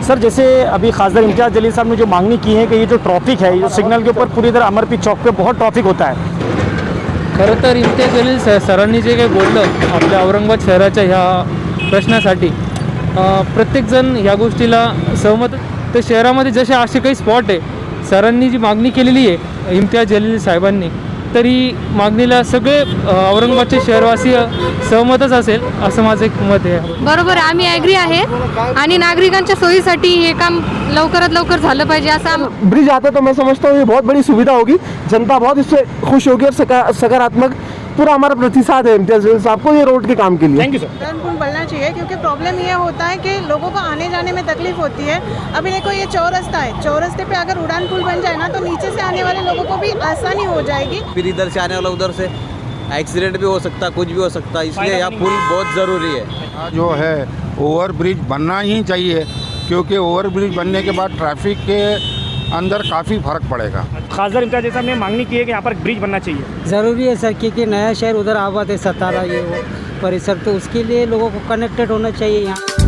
Sir जैसे अभी खासदार इम्तियाज़ जलील साहब ने जो मांगनी की है कि ये जो ट्रॉफिक है, ये जो सिग्नल के ऊपर पूरी तरह अमरपीर चौक पे बहुत ट्रॉफिक होता है। खरं तर इम्तियाज जलील सरांनी जे काही बोललं आपल्या औरंगाबाद शहराच्या ह्या प्रश्नासाठी प्रत्येकजण ह्या गोष्टीला सहमत। तर शहरामध्ये जसे असे काही स्पॉट आहे, सरांनी जी मागणी केलेली आहे इम्तियाज जलील साहेबांनी, तरी मागणीला सगळे औरंगाबादचे शहरवासी सहमतच असेल असं माझं एक मत आहे। बरोबर आहे, आम्ही ॲग्री आहे आणि नागरिकांच्या सोयीसाठी हे काम लवकरात लवकर झालं पाहिजे असं। ब्रिज आता तो मैं समझता हूँ ये बहुत बड़ी सुविधा होगी, जनता बहुत इससे खुश होगी और सकारात्मक पूरा हमारा प्रतिसाद है इम्तियाज जलील साहब को ये रोड के काम के लिए। Thank you sir. पुल बनना चाहिए क्योंकि प्रॉब्लम ये होता है कि लोगों को आने जाने में तकलीफ होती है। अभी देखो ये चौरस्ता है, चौरस्ते पे अगर उड़ान पुल बन जाए ना तो नीचे से आने वाले लोगों को भी आसानी हो जाएगी। फिर इधर से आने वाला उधर से एक्सीडेंट भी हो सकता, कुछ भी हो सकता, इसलिए यह पुल बहुत ज़रूरी है। जो है ओवर ब्रिज बनना ही चाहिए क्योंकि ओवर ब्रिज बनने के बाद ट्रैफिक के अंदर काफ़ी फर्क पड़ेगा। खासदार इम्तियाज़ जलील साहब ने मांगनी की है कि यहाँ पर एक ब्रिज बनना चाहिए। ज़रूरी है सर, क्योंकि नया शहर उधर आबाद है, सतारा ये वो परिसर, तो उसके लिए लोगों को कनेक्टेड होना चाहिए यहाँ।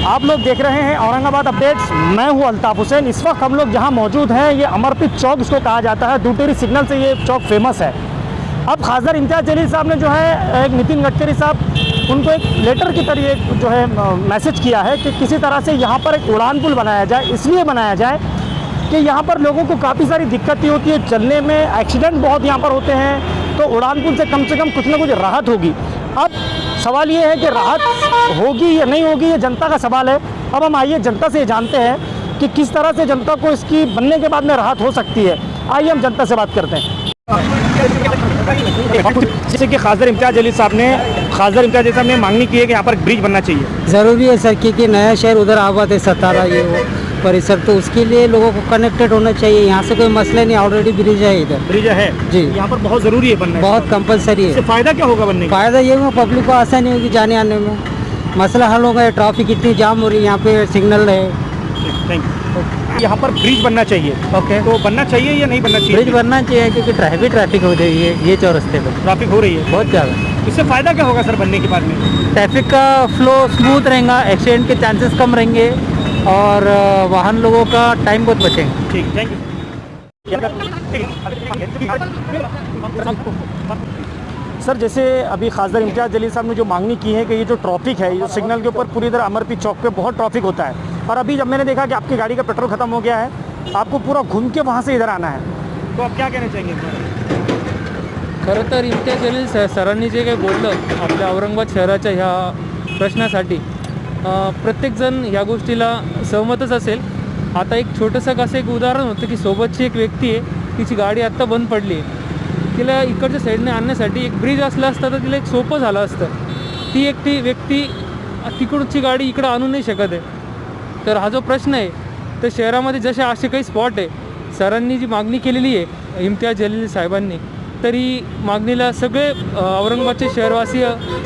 आप लोग देख रहे हैं औरंगाबाद अपडेट्स। मैं हूं अल्ताफ हुसैन। इस वक्त हम लोग जहां मौजूद हैं, ये अमरपीर चौक इसको कहा जाता है, दूटेरी सिग्नल से ये चौक फेमस है। अब खासदार इम्तियाज़ जलील साहब ने जो है एक नितिन गडकरी साहब उनको एक लेटर की तरह एक जो है मैसेज किया है कि किसी तरह से यहाँ पर एक उड़ान पुल बनाया जाए। इसलिए बनाया जाए कि यहाँ पर लोगों को काफ़ी सारी दिक्कतें होती है, चलने में एक्सीडेंट बहुत यहाँ पर होते हैं, तो उड़ान पुल से कम कुछ ना कुछ राहत होगी। अब सवाल ये है कि राहत होगी या नहीं होगी, ये जनता का सवाल है। अब हम आइए जनता से जानते हैं कि किस तरह से जनता को इसकी बनने के बाद में राहत हो सकती है। आइए हम जनता से बात करते हैं। जैसे कि खासदार इम्तियाज़ जलील साहब ने मांगनी की है कि यहाँ पर एक ब्रिज बनना चाहिए। ज़रूरी है सर, क्योंकि नया शहर उधर आबाद है, सतारा ये वो परिसर, तो उसके लिए लोगों को कनेक्टेड होना चाहिए। यहाँ से कोई मसला नहीं, ऑलरेडी ब्रिज है इधर। ब्रिज है जी, यहाँ पर बहुत ज़रूरी है बनना, बहुत कंपलसरी है। इससे फ़ायदा क्या होगा बनने का? फ़ायदा ये होगा पब्लिक को आसानी होगी जाने आने में, मसला हल होगा। ट्रैफिक इतनी जाम हो रही है, यहाँ पे सिग्नल है। Thank you. यहाँ पर ब्रिज बनना चाहिए। ओके, तो बनना चाहिए या नहीं बनना चाहिए? ब्रिज बनना चाहिए क्योंकि ट्रैफिक हो रही है ये चौरस्ते पर, ट्रैफिक हो रही है बहुत ज़्यादा। इससे फ़ायदा क्या होगा सर बनने के बाद में? ट्रैफिक का फ्लो स्मूथ रहेगा, एक्सीडेंट के चांसेस कम रहेंगे और वाहन लोगों का टाइम बहुत बचेंगे। ठीक, थैंक यू। सर जैसे अभी खासदार इम्तियाज़ जलील साहब ने जो मांगनी की है कि ये जो ट्रैफिक है, ये जो सिग्नल के ऊपर पूरी तरह अमरपीर चौक पे बहुत ट्रैफिक होता है, और अभी जब मैंने देखा कि आपकी गाड़ी का पेट्रोल ख़त्म हो गया है, आपको पूरा घूम के वहाँ से इधर आना है, तो आप क्या कहना चाहेंगे? खरं तर इम्तियाज जलील सरांनी जे काही बोललं आपल्या औरंगाबाद शहराच्या ह्या प्रश्नासाठी प्रत्येकजण ह्या गोष्टीला सहमतच असेल। आता एक छोटंसं असं एक उदाहरण होतं की सोबतची एक व्यक्ती आहे, तिची गाडी आत्ता बंद पडली आहे, तिला इकडच्या साईडने आणण्यासाठी एक ब्रिज असला असता तर तिला एक सोपं झालं असतं। ती एकटी व्यक्ती तिकडची गाडी इकडं आणू नाही शकत आहे। तर हा जो प्रश्न आहे, तर शहरामध्ये जसे असे काही स्पॉट आहे, सरांनी जी मागणी केलेली आहे इम्तियाज जलील साहेबांनी, तरी मागणीला सगळे औरंगाबादचे शहरवासी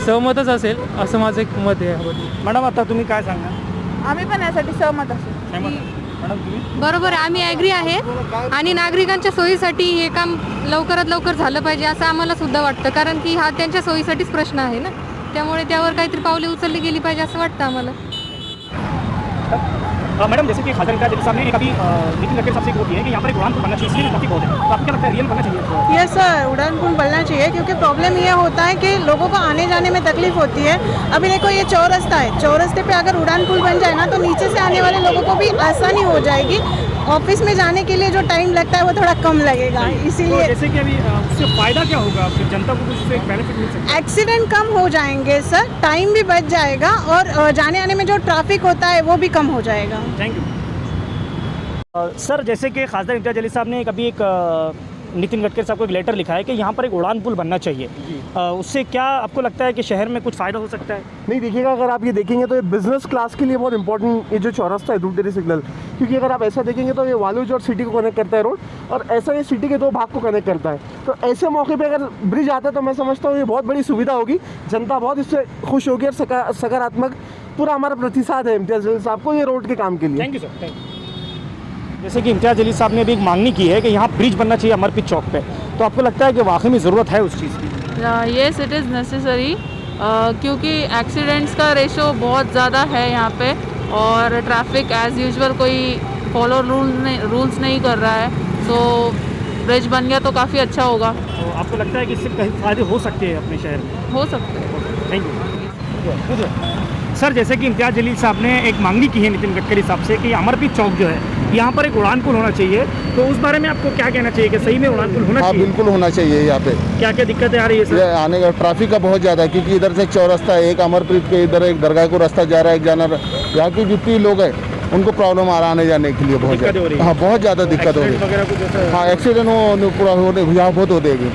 सहमतच असेल असं माझं एक मत आहे याबद्दल. मॅडम आता तुम्ही काय सांगा? आम्ही पण यासाठी सहमत असू. मॅडम तुम्ही? बरोबर आहे, आम्ही ॲग्री आहे आणि नागरिकांच्या सोयीसाठी हे काम लवकरात लवकर झालं पाहिजे असं आम्हाला सुद्धा वाटतं, कारण की हा त्यांच्या सोयीसाठीच प्रश्न आहे ना, त्यामुळे त्यावर काहीतरी पावले उचलली गेली पाहिजे असं वाटतं आम्हाला. मैडम जैसे कि खासदार इम्तियाज जलील साहब ने कभी नितिन गडकरी साहब से एक वो की है कि यहाँ पर एक उड़ान पुल बनना चाहिए, इसलिए ट्रैफिक बहुत है, तो आपको क्या लगता है रियल बनना चाहिए? यस सर, उड़ान पुल बनना चाहिए क्योंकि प्रॉब्लम ये होता है कि लोगों को आने जाने में तकलीफ होती है. अभी देखो ये चौरस्ता है, चौरस्ते पे अगर उड़ान पुल बन जाए ना तो नीचे से आने वाले लोगों को भी आसानी हो जाएगी. ऑफिस में जाने के लिए जो टाइम लगता है वो थोड़ा कम लगेगा, तो इसीलिए जैसे कि अभी उससे फायदा क्या होगा, फिर जनता को कुछ उससे बेनिफिट मिल सकता एक्सीडेंट कम हो जाएंगे सर, टाइम भी बच जाएगा और जाने आने में जो ट्रैफिक होता है वो भी कम हो जाएगा. है? Thank you. सर जैसे कि खासदार इम्तियाज जलील साहब ने कभी एक नितिन गडकरी साहब को एक लेटर लिखा है कि यहाँ पर एक उड़ान पुल बनना चाहिए, उससे क्या आपको लगता है कि शहर में कुछ फ़ायदा हो सकता है? नहीं देखिएगा, अगर आप ये देखेंगे तो ये बिजनेस क्लास के लिए बहुत इंपॉर्टेंट ये जो चौरस्ता है दूटेरी सिग्नल, क्योंकि अगर आप ऐसा देखेंगे तो ये वालूज और सिटी को कनेक्ट करता है रोड, और ऐसा ये सिटी के दो भाग को कनेक्ट करता है. तो ऐसे मौके पे अगर ब्रिज आता है तो मैं समझता हूँ ये बहुत बड़ी सुविधा होगी, जनता बहुत इससे खुश होगी और सकारात्मक पूरा हमारा प्रतिसाद है इम्तियाज जलील साहब को ये रोड के काम के लिए. Thank you sir, thank you. जैसे कि इम्तियाज जलील साहब ने भी एक मांगनी की है कि यहाँ ब्रिज बनना चाहिए अमरपीर चौक पे, तो आपको लगता है कि वाकई में ज़रूरत है उस चीज़ की? येस इट इज़ नेसेसरी, क्योंकि एक्सीडेंट्स का रेशो बहुत ज़्यादा है यहाँ पे और ट्रैफिक एज़ यूजुअल कोई फॉलो रूल्स नहीं कर रहा है. सो ब्रिज बन गया तो काफ़ी अच्छा होगा. तो आपको लगता है कि इससे कहीं फायदे हो सकते हैं अपने शहर में? हो सकते हैं. Thank you. सर जैसे कि इम्तियाज जलील साहब ने एक मांगनी की है नितिन गडकरी साहब से कि अमरपीर चौक जो है यहाँ पर एक उड़ान पुल होना चाहिए, तो उस बारे में आपको क्या कहना चाहिए कि सही में उड़ान पुल होना हाँ चाहिए? बिल्कुल होना चाहिए. यहाँ पे क्या क्या दिक्कतें आ रही है ये सर? आने का ट्रैफिक का बहुत ज़्यादा है, क्योंकि इधर से एक चौरस्ता है, एक अमरप्रीत के इधर एक दरगाह को रास्ता जा रहा है, एक जाना. यहाँ की जितनी लोग हैं उनको प्रॉब्लम आ रहा आने जाने के लिए बहुत दिक्कतें हो रही ज़्यादा. है? हाँ बहुत ज़्यादा दिक्कत हो रही एक्सीडेंट है. वगैरह कुछ ऐसा? हाँ एक्सीडेंट हो पूरा होने यहाँ बहुत हो जाएगी.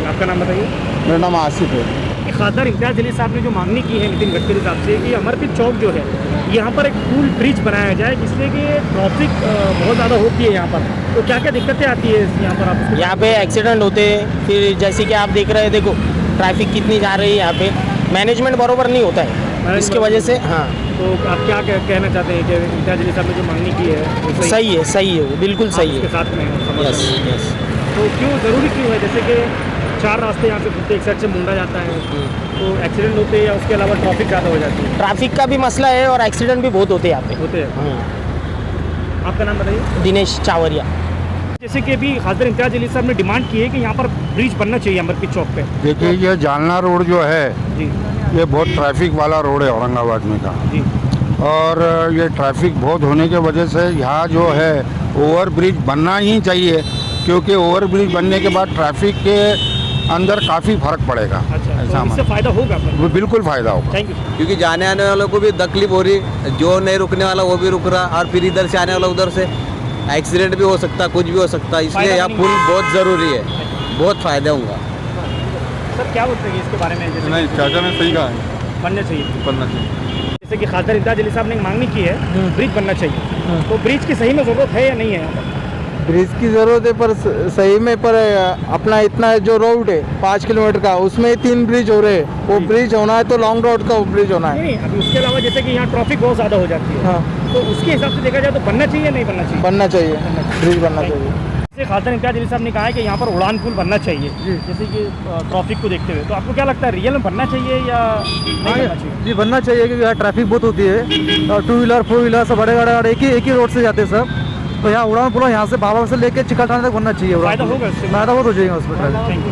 आपका नाम बताइए. मेरा नाम आसिफ है. खासदार इम्तियाज जलील साहब ने जो मांगनी की है नितिन गडकरी साहब से कि अमरपीर चौक जो है यहाँ पर एक पुल ब्रिज बनाया जाए, जिससे कि ट्रैफिक बहुत ज़्यादा होती है यहाँ पर, तो क्या क्या दिक्कतें आती है यहाँ पर? आप यहाँ पे एक्सीडेंट होते हैं, फिर जैसे कि आप देख रहे हैं, देखो ट्रैफिक कितनी जा रही है यहाँ पे, मैनेजमेंट बरोबर नहीं होता है, इसकी वजह से. हाँ तो आप क्या कहना चाहते हैं कि इम्तियाज जलील साहब ने जो मांगनी की है वो सही है, सही है, वो बिल्कुल आप सही उसके है. साथ में हैं? Yes yes. तो क्यों ज़रूरी क्यों है? जैसे कि 4 रास्ते यहाँ से खुलते, एक साइड से मुंडा जाता है, तो एक्सीडेंट होते हैं या उसके अलावा ट्रैफिक ज़्यादा हो जाती है? ट्रैफिक का भी मसला है और एक्सीडेंट भी बहुत होते हैं यहाँ पे. होते हैं. आपका नाम बताइए. दिनेश चावरिया. जैसे कि अभी खासदार इम्तियाज जलील साहब ने डिमांड की है कि यहाँ पर ब्रिज बनना चाहिए अमरपीर चौक पे. देखिए ये जालना रोड जो है जी ये बहुत ट्रैफिक वाला रोड है औरंगाबाद में का, जी. और ये ट्रैफिक बहुत होने के वजह से यहाँ जो है ओवर ब्रिज बनना ही चाहिए, क्योंकि ओवर ब्रिज बनने के बाद ट्रैफिक के अंदर काफ़ी फर्क पड़ेगा. अच्छा, ऐसा तो इससे फ़ायदा होगा? वो बिल्कुल फ़ायदा होगा. Thank you. क्योंकि जाने आने वालों को भी तकलीफ हो रही, जो नहीं रुकने वाला वो भी रुक रहा, और फिर इधर से आने वाला उधर से एक्सीडेंट भी हो सकता, कुछ भी हो सकता, इसलिए यहाँ पुल बहुत ज़रूरी है, बहुत फ़ायदे होंगे. सर क्या बोलते हैं इसके बारे में? जैसे नहीं चाचा ने सही कहा है, बनना चाहिए. बनना चाहिए. जैसे कि खासदार इम्तियाज जलील साहब ने एक मांगनी की है ब्रिज बनना चाहिए, तो ब्रिज की सही में ज़रूरत है या नहीं है? ब्रिज की ज़रूरत है, पर सही में पर अपना इतना जो रोड है 5 किलोमीटर का, उसमें 3 ब्रिज हो रहे हैं. वो ब्रिज होना है तो लॉन्ग रोड का ब्रिज होना है. नहीं, अभी उसके अलावा जैसे कि यहाँ ट्रैफिक बहुत ज़्यादा हो जाती है, हाँ तो उसके हिसाब से देखा जाए तो बनना चाहिए नहीं बनना चाहिए? बनना चाहिए, ब्रिज बनना चाहिए. जैसे खासदार इम्तियाज जलील साहब ने कहा है कि यहाँ पर उड़ान पुल बनना चाहिए, जैसे कि ट्रैफिक को देखते हुए, तो आपको क्या लगता है रियल में बनना चाहिए या नहीं बनना चाहिए? जी बनना चाहिए, क्योंकि यहाँ ट्रैफिक बहुत होती है और 2 व्हीलर 4 व्हीलर सब बड़े गाड़ी एक ही रोड से जाते हैं सब. तो यहाँ उड़ान पुल यहाँ से बाबा से लेके चिकलठाना तक बनना चाहिए. फायदा होगा इससे? फायदा बहुत हो जाएगा उसमें. Thank you.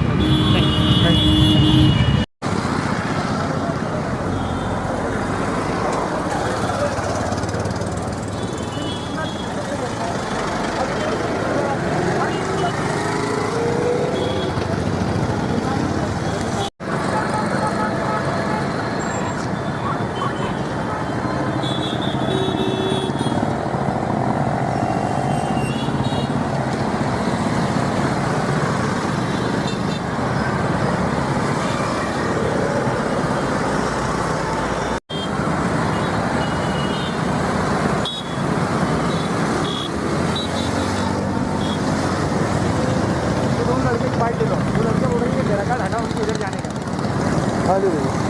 हाँ जी